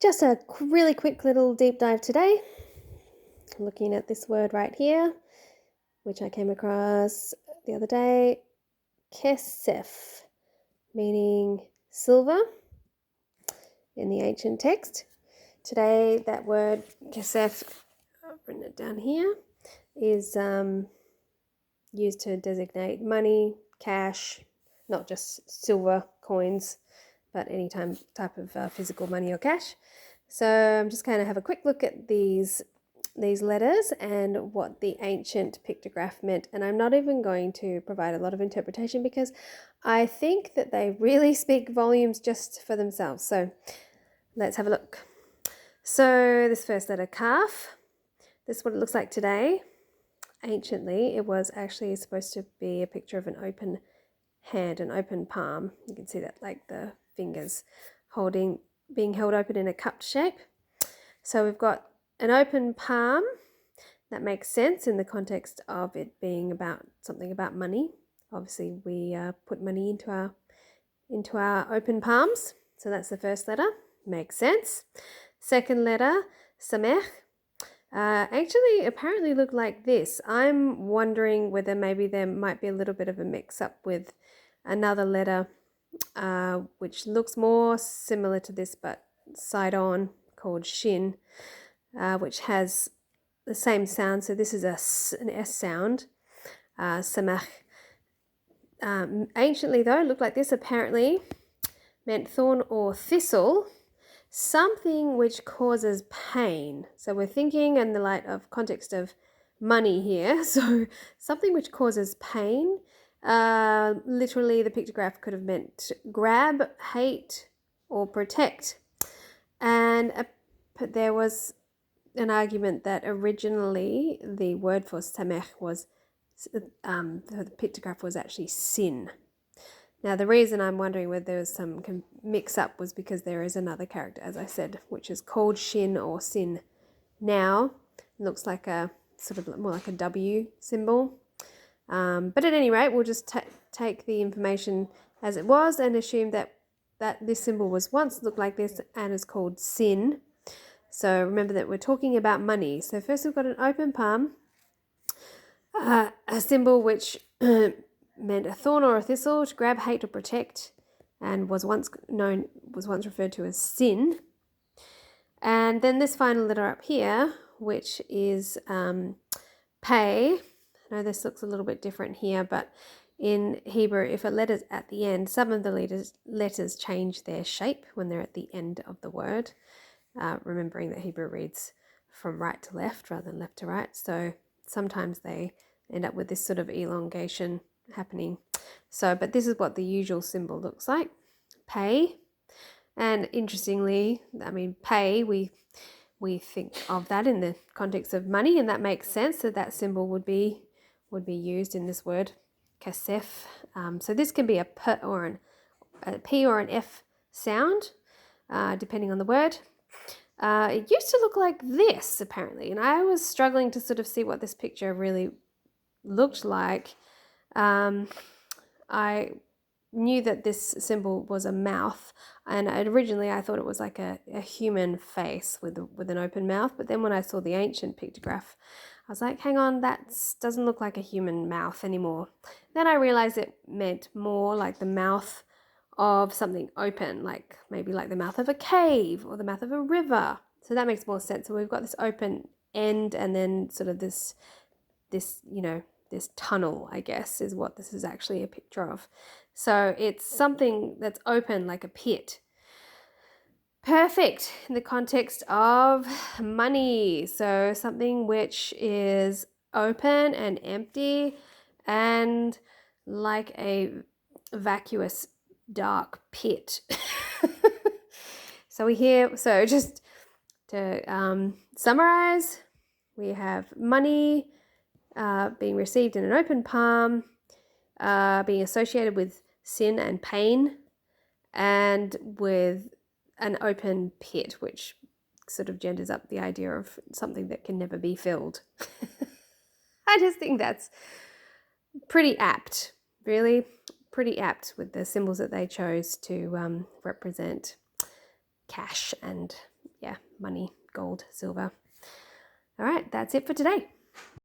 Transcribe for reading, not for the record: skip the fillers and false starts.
Just a really quick little deep dive today, looking at this word right here, which I came across the other day, kesef, meaning silver in the ancient text. Today, that word kesef, I've written it down here, is used to designate money, cash, not just silver coins, but any type of physical money or cash. So I'm just going to have a quick look at these letters and what the ancient pictograph meant. And I'm not even going to provide a lot of interpretation because I think that they really speak volumes just for themselves. So let's have a look. So this first letter, kaf, this is what it looks like today. Anciently, it was actually supposed to be a picture of an open hand, an open palm. You can see that, like the fingers being held open in a cupped shape. So we've got an open palm. That makes sense in the context of it being about something about money. Obviously, we put money into our open palms. So that's the first letter. Makes sense. Second letter, samech. Actually, apparently look like this. I'm wondering whether maybe there might be a little bit of a mix-up with another letter which looks more similar to this but side on, called shin, which has the same sound. So this is an S sound, samach. Anciently though, looked like this. Apparently meant thorn or thistle, something which causes pain. So we're thinking in the light of context of money here. So something which causes pain. Literally, the pictograph could have meant grab, hate, or protect. And there was an argument that originally the word for samech was, the pictograph was actually sin. Now, the reason I'm wondering whether there was some mix-up was because there is another character, as I said, which is called shin or sin. Now, it looks like a sort of more like a W symbol. But at any rate, we'll just take the information as it was and assume that this symbol was once looked like this and is called sin. So remember that we're talking about money. So first we've got an open palm, a symbol which meant a thorn or a thistle, to grab, hate, or protect, and was once referred to as sin. And then this final letter up here, which is pay. I know this looks a little bit different here, but in Hebrew, if a letter's at the end, some of the letters change their shape when they're at the end of the word, remembering that Hebrew reads from right to left rather than left to right. So sometimes they end up with this sort of elongation happening. So, but this is what the usual symbol looks like, pay. And interestingly, I mean, pay, we think of that in the context of money, and that makes sense that symbol would be used in this word, kasef. So this can be a P or an F sound, depending on the word. It used to look like this, apparently, and I was struggling to sort of see what this picture really looked like. I knew that this symbol was a mouth, and originally I thought it was like a human face with an open mouth, but then when I saw the ancient pictograph, I was like, hang on, that doesn't look like a human mouth anymore. Then I realized it meant more like the mouth of something open, like maybe like the mouth of a cave or the mouth of a river. So that makes more sense. So we've got this open end and then sort of this tunnel, I guess, is what this is actually a picture of. So it's something that's open like a pit. Perfect in the context of money. So something which is open and empty and like a vacuous dark pit. So just to summarize, we have money being received in an open palm, being associated with sin and pain, and with an open pit, which sort of genders up the idea of something that can never be filled. I just think that's pretty apt, really pretty apt with the symbols that they chose to represent cash and yeah, money, gold, silver. All right, that's it for today.